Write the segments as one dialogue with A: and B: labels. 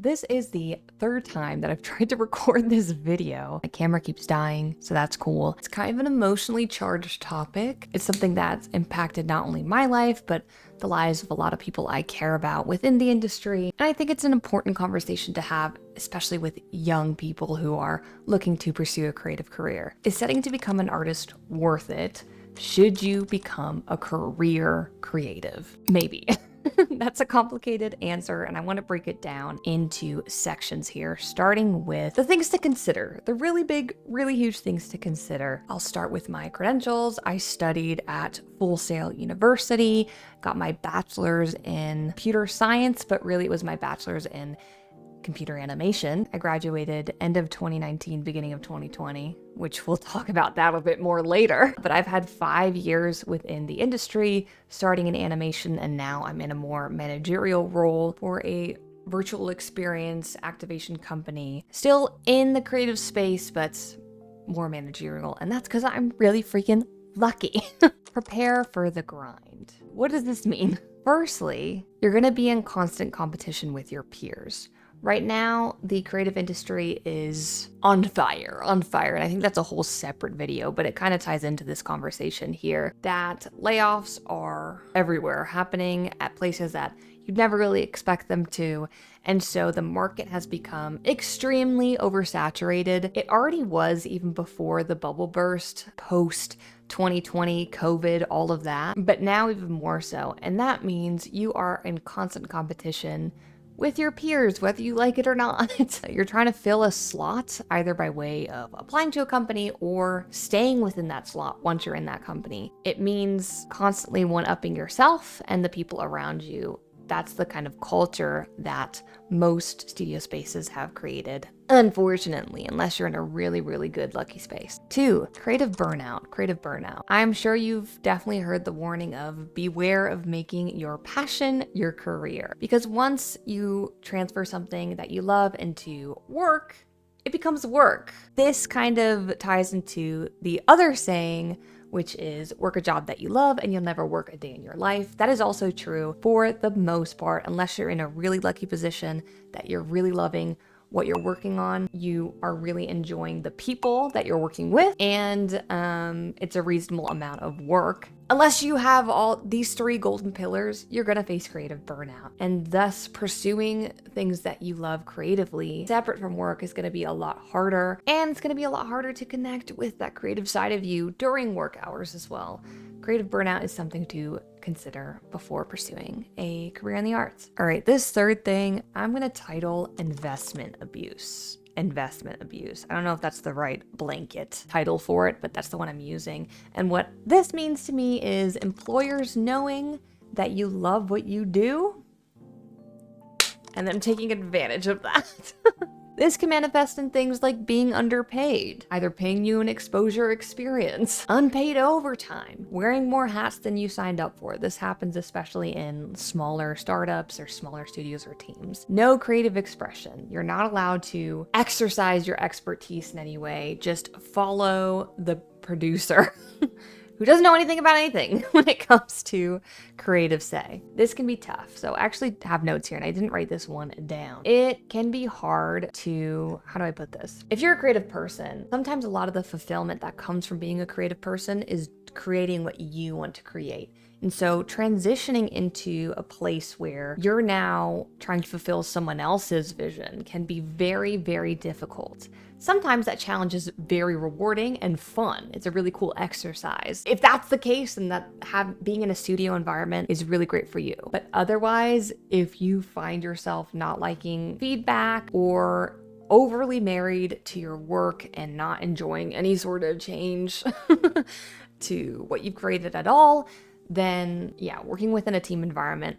A: this is the third time that I've tried to record this video. My camera keeps dying, so that's cool. It's kind of an emotionally charged topic. It's something that's impacted not only my life, but the lives of a lot of people I care about within the industry. And I think it's an important conversation to have, especially with young people who are looking to pursue a creative career. Is setting to become an artist worth it? Should you become a career creative? Maybe. That's a complicated answer, and I want to break it down into sections here, starting with the things to consider, the really big, really huge things to consider. I'll start with my credentials. I studied at Full Sail University, got my bachelor's in computer science, but really it was my bachelor's in computer animation. I graduated end of 2019, beginning of 2020, which we'll talk about that a bit more later. But I've had 5 years within the industry, starting in animation, and now I'm in a more managerial role for a virtual experience activation company. Still in the creative space, but more managerial, and that's because I'm really freaking lucky. Prepare for the grind. What does this mean? Firstly, you're gonna be in constant competition with your peers. Right now, the creative industry is on fire, and I think that's a whole separate video, but it kind of ties into this conversation here, that layoffs are everywhere, happening at places that you'd never really expect them to, and so the market has become extremely oversaturated. It already was even before the bubble burst, post 2020, COVID, all of that, but now even more so, and that means you are in constant competition with your peers, whether you like it or not. You're trying to fill a slot either by way of applying to a company or staying within that slot once you're in that company. It means constantly one-upping yourself and the people around you. That's the kind of culture that most studio spaces have created, unfortunately, unless you're in a really, really good lucky space. 2, creative burnout. I'm sure you've definitely heard the warning of beware of making your passion your career, because once you transfer something that you love into work, it becomes work. This kind of ties into the other saying, which is work a job that you love and you'll never work a day in your life. That is also true for the most part, unless you're in a really lucky position that you're really loving what you're working on, you are really enjoying the people that you're working with, and it's a reasonable amount of work. Unless you have all these 3 golden pillars, you're gonna face creative burnout. And thus pursuing things that you love creatively, separate from work, is gonna be a lot harder. And it's gonna be a lot harder to connect with that creative side of you during work hours as well. Creative burnout is something to consider before pursuing a career in the arts. All right, this third thing, I'm gonna title investment abuse. Investment abuse. I don't know if that's the right blanket title for it, but that's the one I'm using. And what this means to me is employers knowing that you love what you do and them taking advantage of that. This can manifest in things like being underpaid, either paying you an exposure experience, unpaid overtime, wearing more hats than you signed up for. This happens especially in smaller startups or smaller studios or teams. No creative expression. You're not allowed to exercise your expertise in any way. Just follow the producer. Who doesn't know anything about anything when it comes to creative say. This can be tough. So I actually have notes here and I didn't write this one down. It can be hard to, how do I put this? If you're a creative person, sometimes a lot of the fulfillment that comes from being a creative person is creating what you want to create. And so transitioning into a place where you're now trying to fulfill someone else's vision can be very, very difficult. Sometimes that challenge is very rewarding and fun. It's a really cool exercise. If that's the case, then being in a studio environment is really great for you. But otherwise, if you find yourself not liking feedback or overly married to your work and not enjoying any sort of change to what you've created at all, then yeah, working within a team environment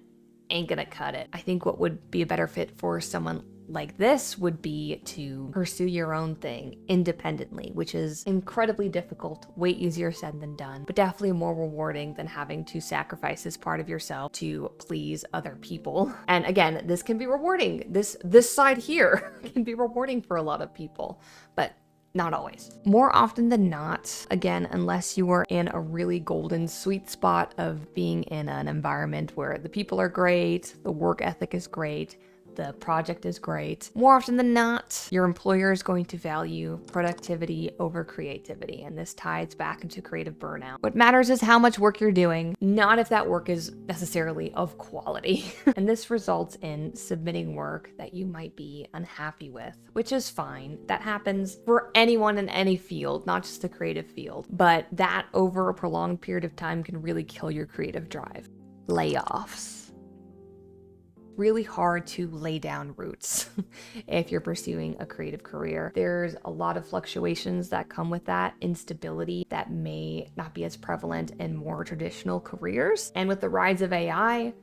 A: ain't gonna cut it. I think what would be a better fit for someone like this would be to pursue your own thing independently, which is incredibly difficult, way easier said than done, but definitely more rewarding than having to sacrifice this part of yourself to please other people. And again, this can be rewarding. This side here can be rewarding for a lot of people, but not always. More often than not, again, unless you are in a really golden sweet spot of being in an environment where the people are great, the work ethic is great, the project is great. More often than not, your employer is going to value productivity over creativity, and this ties back into creative burnout. What matters is how much work you're doing, not if that work is necessarily of quality. And this results in submitting work that you might be unhappy with, which is fine. That happens for anyone in any field, not just the creative field. But that over a prolonged period of time can really kill your creative drive. Layoffs. Really hard to lay down roots if you're pursuing a creative career. There's a lot of fluctuations that come with that, instability that may not be as prevalent in more traditional careers. And with the rise of AI,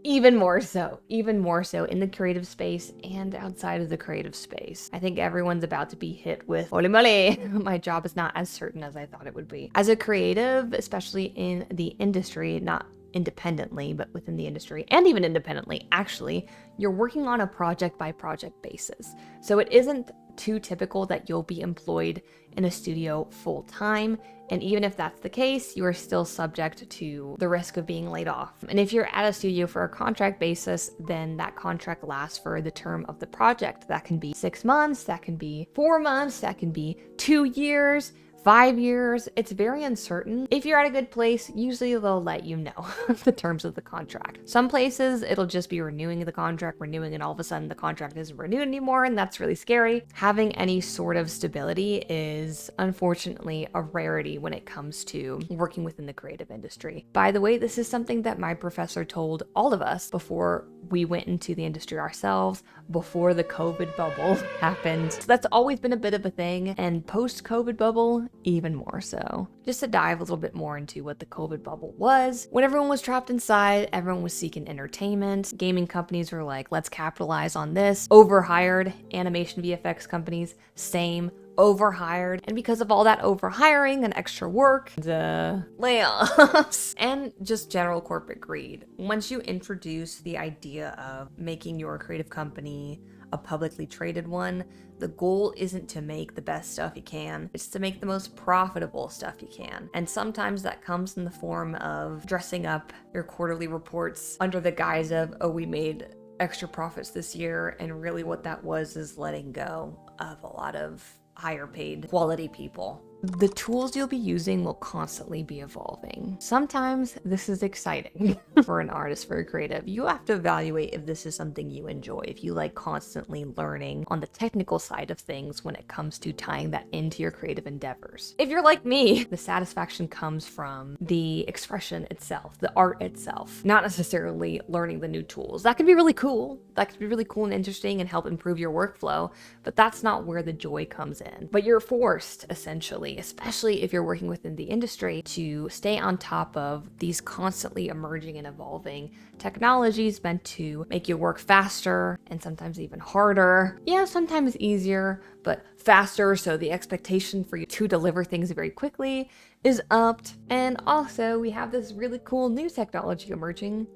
A: even more so in the creative space and outside of the creative space. I think everyone's about to be hit with, holy moly, my job is not as certain as I thought it would be. As a creative, especially in the industry, not independently, but within the industry, and even independently, actually, you're working on a project by project basis. So it isn't too typical that you'll be employed in a studio full time. And even if that's the case, you are still subject to the risk of being laid off. And if you're at a studio for a contract basis, then that contract lasts for the term of the project. That can be 6 months, that can be 4 months, that can be 2 years, 5 years. It's very uncertain. If you're at a good place, usually they'll let you know the terms of the contract. Some places, it'll just be renewing the contract, and all of a sudden the contract isn't renewed anymore, and that's really scary. Having any sort of stability is unfortunately a rarity when it comes to working within the creative industry. By the way, this is something that my professor told all of us before we went into the industry ourselves, before the COVID bubble happened. So that's always been a bit of a thing, and post-COVID bubble, even more so. Just to dive a little bit more into what the COVID bubble was. When everyone was trapped inside, everyone was seeking entertainment. Gaming companies were like, let's capitalize on this. Overhired. Animation VFX companies, same. Overhired. And because of all that overhiring and extra work, the layoffs, and just general corporate greed, once you introduce the idea of making your creative company a publicly traded one, the goal isn't to make the best stuff you can, it's to make the most profitable stuff you can. And sometimes that comes in the form of dressing up your quarterly reports under the guise of, oh, we made extra profits this year, and really what that was is letting go of a lot of higher paid quality people. The tools you'll be using will constantly be evolving. Sometimes this is exciting for an artist, for a creative. You have to evaluate if this is something you enjoy, if you like constantly learning on the technical side of things when it comes to tying that into your creative endeavors. If you're like me, the satisfaction comes from the expression itself, the art itself, not necessarily learning the new tools. That can be really cool. That could be really cool and interesting and help improve your workflow, but that's not where the joy comes in. But you're forced, essentially, especially if you're working within the industry, to stay on top of these constantly emerging and evolving technologies meant to make your work faster and sometimes even harder. Yeah, sometimes easier, but faster, so the expectation for you to deliver things very quickly is upped. And also, we have this really cool new technology emerging,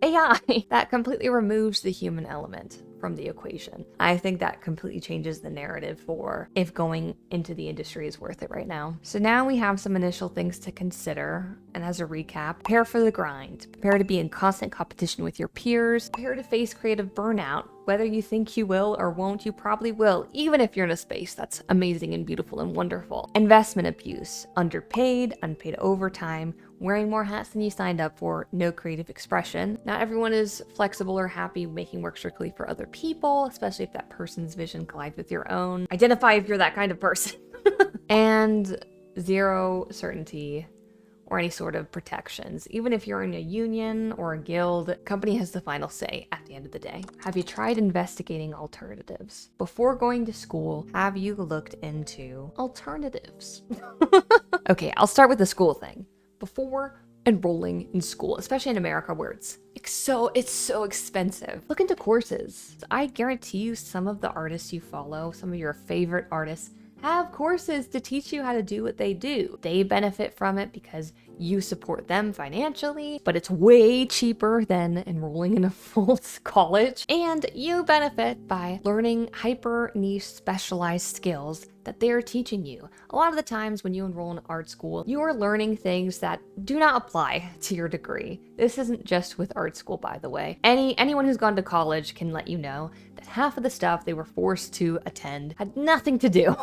A: AI, that completely removes the human element from the equation. I think that completely changes the narrative for if going into the industry is worth it right now. So now we have some initial things to consider. And as a recap, prepare for the grind. Prepare to be in constant competition with your peers. Prepare to face creative burnout. Whether you think you will or won't, you probably will, even if you're in a space that's amazing and beautiful and wonderful. Investment abuse, underpaid, unpaid overtime, wearing more hats than you signed up for, no creative expression. Not everyone is flexible or happy making work strictly for other people, especially if that person's vision collides with your own. Identify if you're that kind of person. And zero certainty or any sort of protections. Even if you're in a union or a guild, company has the final say at the end of the day. Have you tried investigating alternatives? Before going to school, have you looked into alternatives? Okay, I'll start with the school thing. Before enrolling in school, especially in America where it's so expensive, look into courses. I guarantee you some of the artists you follow, some of your favorite artists, have courses to teach you how to do what they do. They benefit from it because You support them financially, but it's way cheaper than enrolling in a full college. And you benefit by learning hyper niche specialized skills that they are teaching you. A lot of the times when you enroll in art school, you are learning things that do not apply to your degree. This isn't just with art school, by the way. Anyone who's gone to college can let you know that half of the stuff they were forced to attend had nothing to do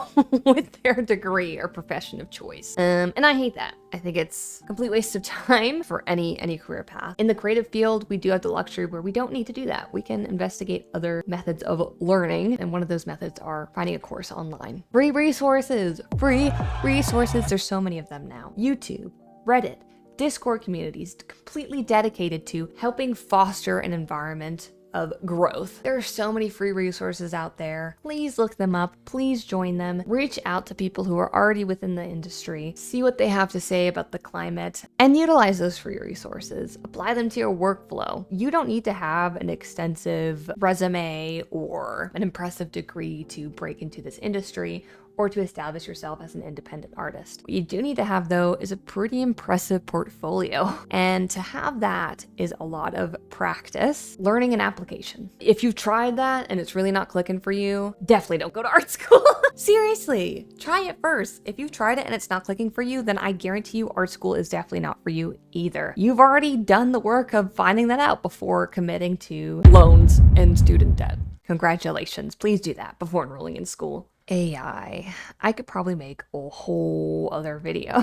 A: with their degree or profession of choice. And I hate that. I think it's a complete waste of time for any career path. In the creative field, we do have the luxury where we don't need to do that. We can investigate other methods of learning, and one of those methods are finding a course online. Free resources. There's so many of them now. YouTube, Reddit, Discord communities completely dedicated to helping foster an environment of growth. There are so many free resources out there. Please look them up. Please join them. Reach out to people who are already within the industry. See what they have to say about the climate and utilize those free resources. Apply them to your workflow. You don't need to have an extensive resume or an impressive degree to break into this industry or to establish yourself as an independent artist. What you do need to have, though, is a pretty impressive portfolio. And to have that is a lot of practice, learning, and application. If you've tried that and it's really not clicking for you, definitely don't go to art school. Seriously, try it first. If you've tried it and it's not clicking for you, then I guarantee you art school is definitely not for you either. You've already done the work of finding that out before committing to loans and student debt. Congratulations. Please do that before enrolling in school. AI. I could probably make a whole other video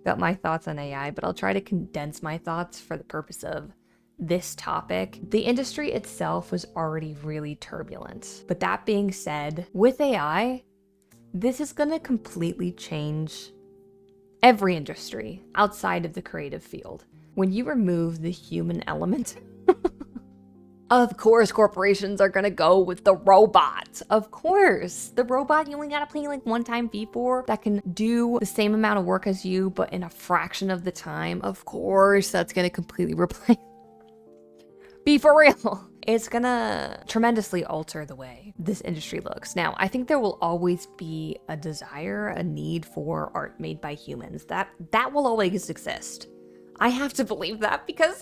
A: about my thoughts on AI, but I'll try to condense my thoughts for the purpose of this topic. The industry itself was already really turbulent. But that being said, with AI, this is going to completely change every industry outside of the creative field. When you remove the human element, of course, corporations are gonna go with the robot. Of course, the robot you only gotta pay like one-time fee for that can do the same amount of work as you, but in a fraction of the time. Of course, that's gonna completely replace. Be for real. It's gonna tremendously alter the way this industry looks. Now, I think there will always be a desire, a need for art made by humans. That will always exist. I have to believe that because,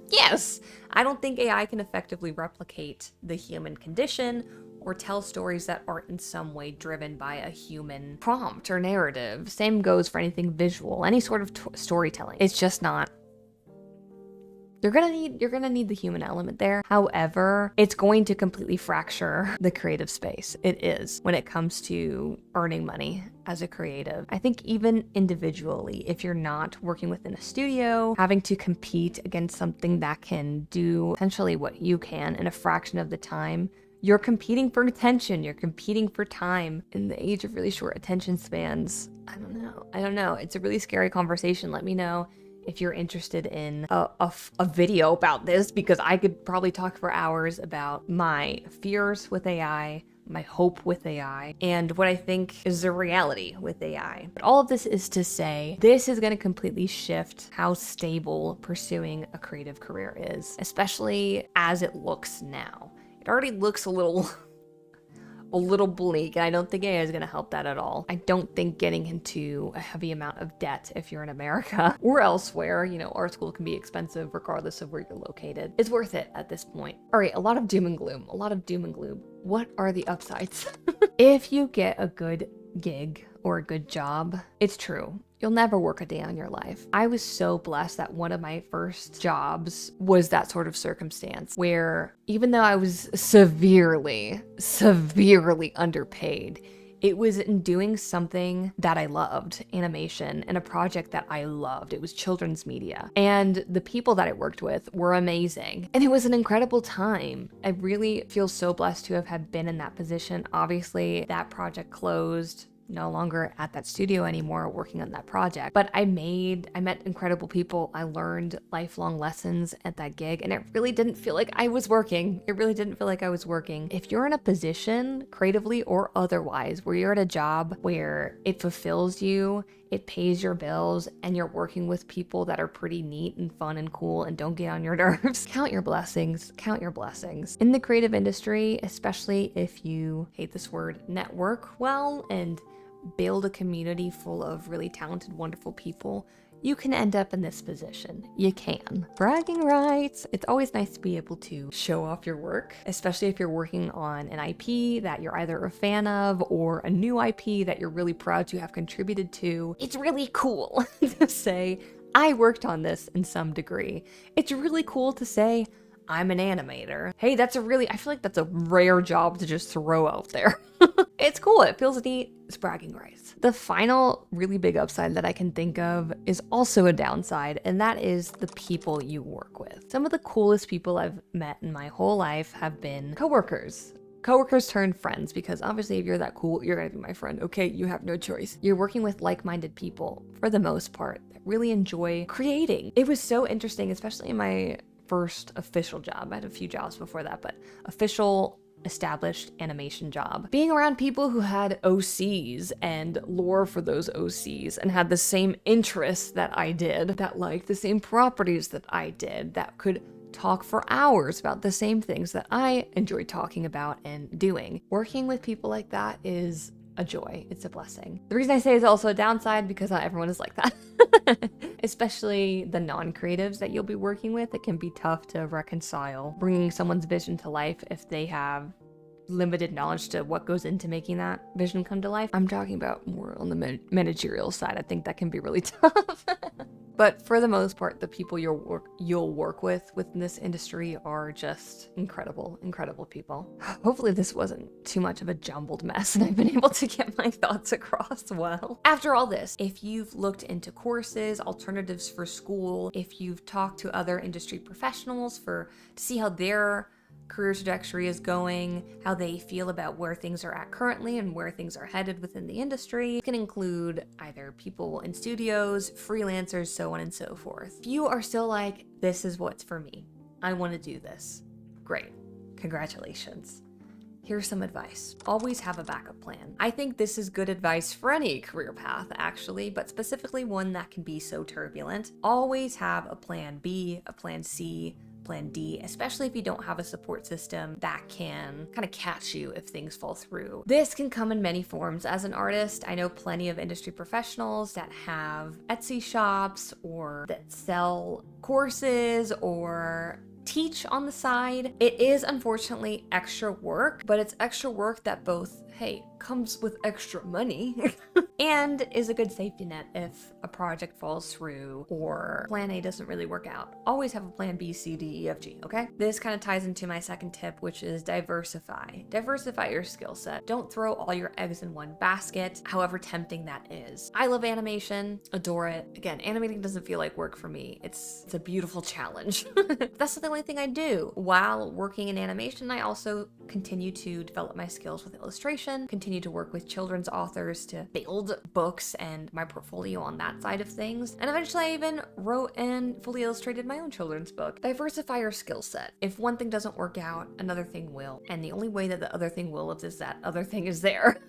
A: yes, I don't think AI can effectively replicate the human condition or tell stories that aren't in some way driven by a human prompt or narrative. Same goes for anything visual, any sort of storytelling. It's just not. You're gonna need the human element there. However, it's going to completely fracture the creative space. It is when it comes to earning money as a creative. I think even individually, if you're not working within a studio, having to compete against something that can do essentially what you can in a fraction of the time, you're competing for attention, you're competing for time. In the age of really short attention spans, I don't know. It's a really scary conversation. Let me know if you're interested in a video about this, because I could probably talk for hours about my fears with AI, my hope with AI, and what I think is the reality with AI. But all of this is to say, this is going to completely shift how stable pursuing a creative career is, especially as it looks now. It already looks a little bleak, and I don't think AI is going to help that at all. I don't think getting into a heavy amount of debt if you're in America or elsewhere, art school can be expensive regardless of where you're located, is worth it at this point. All right, a lot of doom and gloom. What are the upsides? If you get a good gig or a good job, it's true. You'll never work a day on your life. I was so blessed that one of my first jobs was that sort of circumstance where even though I was severely underpaid, it was in doing something that I loved, animation, and a project that I loved. It was children's media. And the people that I worked with were amazing. And it was an incredible time. I really feel so blessed to have been in that position. Obviously, that project closed. No longer at that studio anymore working on that project, but I met incredible people. I learned lifelong lessons at that gig, and it really didn't feel like I was working. If you're in a position, creatively or otherwise, where you're at a job where it fulfills you, it pays your bills, and you're working with people that are pretty neat and fun and cool and don't get on your nerves, count your blessings. In the creative industry, especially if you hate this word, network well and build a community full of really talented, wonderful people, you can end up in this position. You can. Bragging rights. It's always nice to be able to show off your work, especially if you're working on an IP that you're either a fan of or a new IP that you're really proud to have contributed to. It's really cool to say, I worked on this in some degree. It's really cool to say, I'm an animator. Hey, I feel like that's a rare job to just throw out there. It's cool. It feels neat. It's bragging rights. The final really big upside that I can think of is also a downside, and that is the people you work with. Some of the coolest people I've met in my whole life have been coworkers. Coworkers turn friends, because obviously if you're that cool, you're gonna be my friend. Okay, you have no choice. You're working with like-minded people for the most part that really enjoy creating. It was so interesting, especially in my first official job. I had a few jobs before that, but official established animation job. Being around people who had OCs and lore for those OCs and had the same interests that I did, that liked the same properties that I did, that could talk for hours about the same things that I enjoy talking about and doing. Working with people like that is a joy. It's a blessing. The reason I say it's also a downside because not everyone is like that. Especially the non-creatives that you'll be working with. It can be tough to reconcile bringing someone's vision to life if they have limited knowledge to what goes into making that vision come to life. I'm talking about more on the managerial side. I think that can be really tough. But for the most part, the people you'll work with within this industry are just incredible, incredible people. Hopefully this wasn't too much of a jumbled mess and I've been able to get my thoughts across well. After all this, if you've looked into courses, alternatives for school, if you've talked to other industry professionals to see how their career trajectory is going, how they feel about where things are at currently and where things are headed within the industry. It can include either people in studios, freelancers, so on and so forth. If you are still like, this is what's for me, I want to do this, great, congratulations. Here's some advice. Always have a backup plan. I think this is good advice for any career path, actually, but specifically one that can be so turbulent. Always have a plan B, a plan C, plan D, especially if you don't have a support system that can kind of catch you if things fall through. This can come in many forms. As an artist, I know plenty of industry professionals that have Etsy shops or that sell courses or teach on the side. It is unfortunately extra work, but it's extra work that both, hey, comes with extra money and is a good safety net if a project falls through or plan A doesn't really work out. Always have a plan B, C, D, E, F, G, okay? This kind of ties into my second tip, which is diversify. Diversify your skill set. Don't throw all your eggs in one basket, however tempting that is. I love animation, adore it. Again, animating doesn't feel like work for me. It's a beautiful challenge. That's not the only thing I do. While working in animation, I also continue to develop my skills with illustration, continue to work with children's authors to build books and my portfolio on that side of things. And eventually I even wrote and fully illustrated my own children's book. Diversify your skill set. If one thing doesn't work out, another thing will. And the only way that the other thing will is that other thing is there.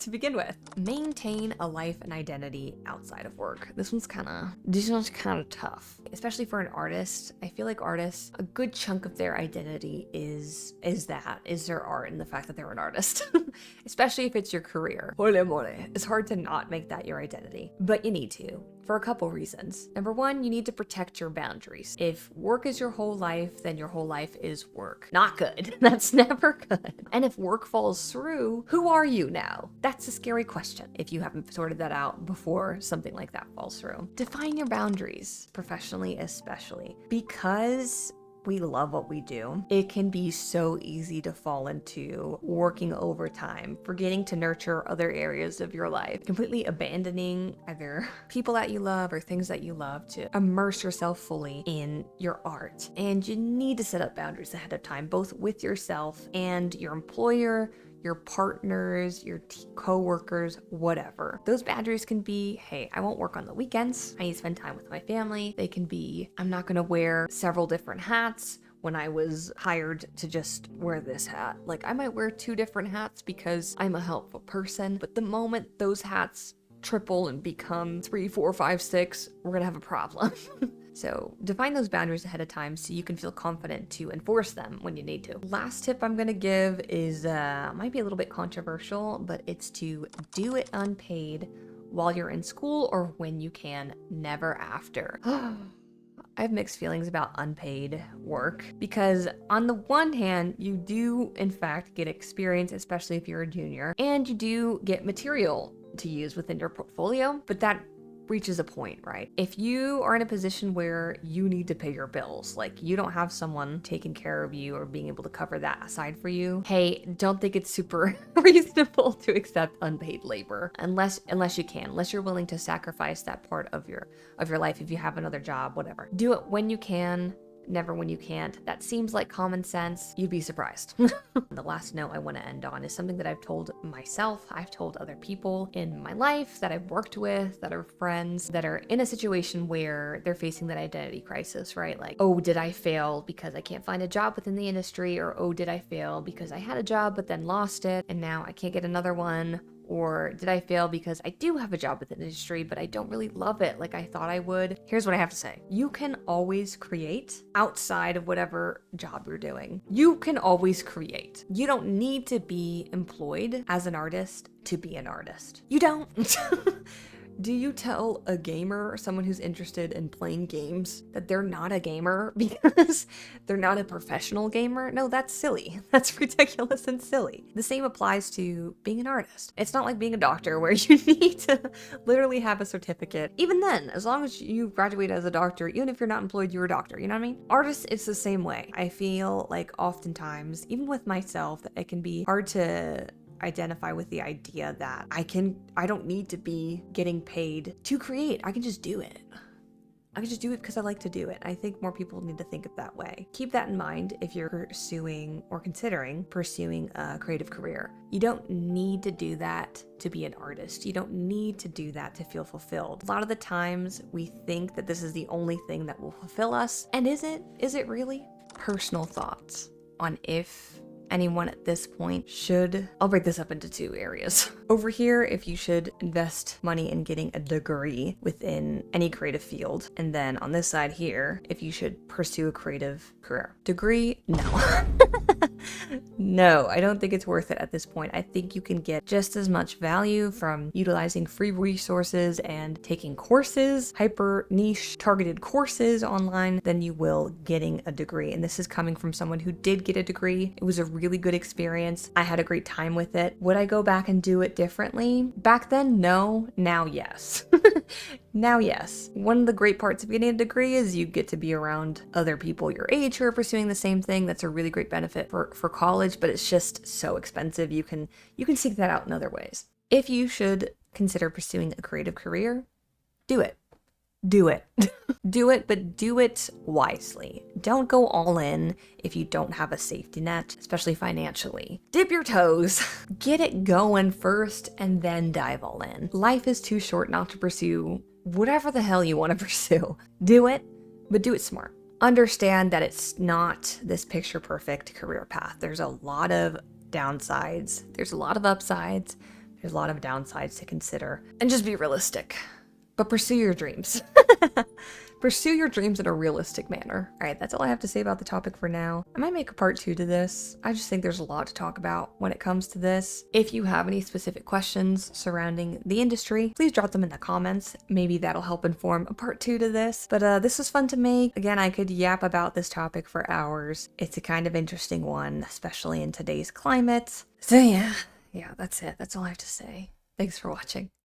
A: To begin with, maintain a life and identity outside of work. This one's kind of tough, especially for an artist. I feel like artists, a good chunk of their identity is their art and the fact that they're an artist, especially if it's your career. It's hard to not make that your identity, but you need to. For a couple reasons. Number one, you need to protect your boundaries. If work is your whole life, then your whole life is work. Not good. That's never good. And if work falls through, who are you now? That's a scary question if you haven't sorted that out before something like that falls through. Define your boundaries, professionally especially, because we love what we do. It can be so easy to fall into working overtime, forgetting to nurture other areas of your life, completely abandoning either people that you love or things that you love to immerse yourself fully in your art. And you need to set up boundaries ahead of time, both with yourself and your employer, your partners, your co-workers, whatever. Those boundaries can be, hey, I won't work on the weekends. I need to spend time with my family. They can be, I'm not gonna wear several different hats when I was hired to just wear this hat. Like, I might wear 2 different hats because I'm a helpful person, but the moment those hats triple and become 3, 4, 5, 6, we're gonna have a problem. So define those boundaries ahead of time so you can feel confident to enforce them when you need to. Last tip I'm gonna give is, might be a little bit controversial, but it's to do it unpaid while you're in school or when you can, never after. I have mixed feelings about unpaid work because on the one hand, you do in fact get experience, especially if you're a junior, and you do get material to use within your portfolio, but that reaches a point, right? If you are in a position where you need to pay your bills, like you don't have someone taking care of you or being able to cover that aside for you, hey, don't think it's super reasonable to accept unpaid labor unless you're willing to sacrifice that part of your life if you have another job, whatever. Do it when you can, never when you can't. That seems like common sense. You'd be surprised. The last note I want to end on is something that I've told myself, I've told other people in my life that I've worked with, that are friends, that are in a situation where they're facing that identity crisis, right? Like, oh, did I fail because I can't find a job within the industry? Or, oh, did I fail because I had a job but then lost it and now I can't get another one? Or did I fail because I do have a job within the industry, but I don't really love it like I thought I would? Here's what I have to say. You can always create outside of whatever job you're doing. You can always create. You don't need to be employed as an artist to be an artist. You don't. Do you tell a gamer or someone who's interested in playing games that they're not a gamer because they're not a professional gamer? No, that's silly. That's ridiculous and silly. The same applies to being an artist. It's not like being a doctor where you need to literally have a certificate. Even then, as long as you graduate as a doctor, even if you're not employed, you're a doctor, you know what I mean? Artists, it's the same way. I feel like oftentimes, even with myself, that it can be hard to identify with the idea that I don't need to be getting paid to create. I can just do it. I can just do it because I like to do it. I think more people need to think of that way. Keep that in mind if you're pursuing or considering pursuing a creative career. You don't need to do that to be an artist. You don't need to do that to feel fulfilled. A lot of the times we think that this is the only thing that will fulfill us. And is it? Is it really? Personal thoughts on if anyone at this point should, I'll break this up into two areas. Over here, if you should invest money in getting a degree within any creative field. And then on this side here, if you should pursue a creative career. Degree, no. No, I don't think it's worth it at this point. I think you can get just as much value from utilizing free resources and taking courses, hyper niche targeted courses online than you will getting a degree. And this is coming from someone who did get a degree. It was a really good experience. I had a great time with it. Would I go back and do it differently? Back then, no. Now, yes. Now, yes. One of the great parts of getting a degree is you get to be around other people your age who are pursuing the same thing. That's a really great benefit for college, but it's just so expensive. You can seek that out in other ways. If you should consider pursuing a creative career, do it. Do it. Do it, but do it wisely. Don't go all in if you don't have a safety net, especially financially. Dip your toes. Get it going first and then dive all in. Life is too short not to pursue whatever the hell you want to pursue. Do it, but do it smart. Understand that it's not this picture perfect career path. There's a lot of downsides. There's a lot of upsides. There's a lot of downsides to consider. And just be realistic. But pursue your dreams. Pursue your dreams in a realistic manner. All right, that's all I have to say about the topic for now. I might make a part 2 to this. I just think there's a lot to talk about when it comes to this. If you have any specific questions surrounding the industry, please drop them in the comments. Maybe that'll help inform a part 2 to this. But this was fun to make. Again, I could yap about this topic for hours. It's a kind of interesting one, especially in today's climate. So yeah, that's it. That's all I have to say. Thanks for watching.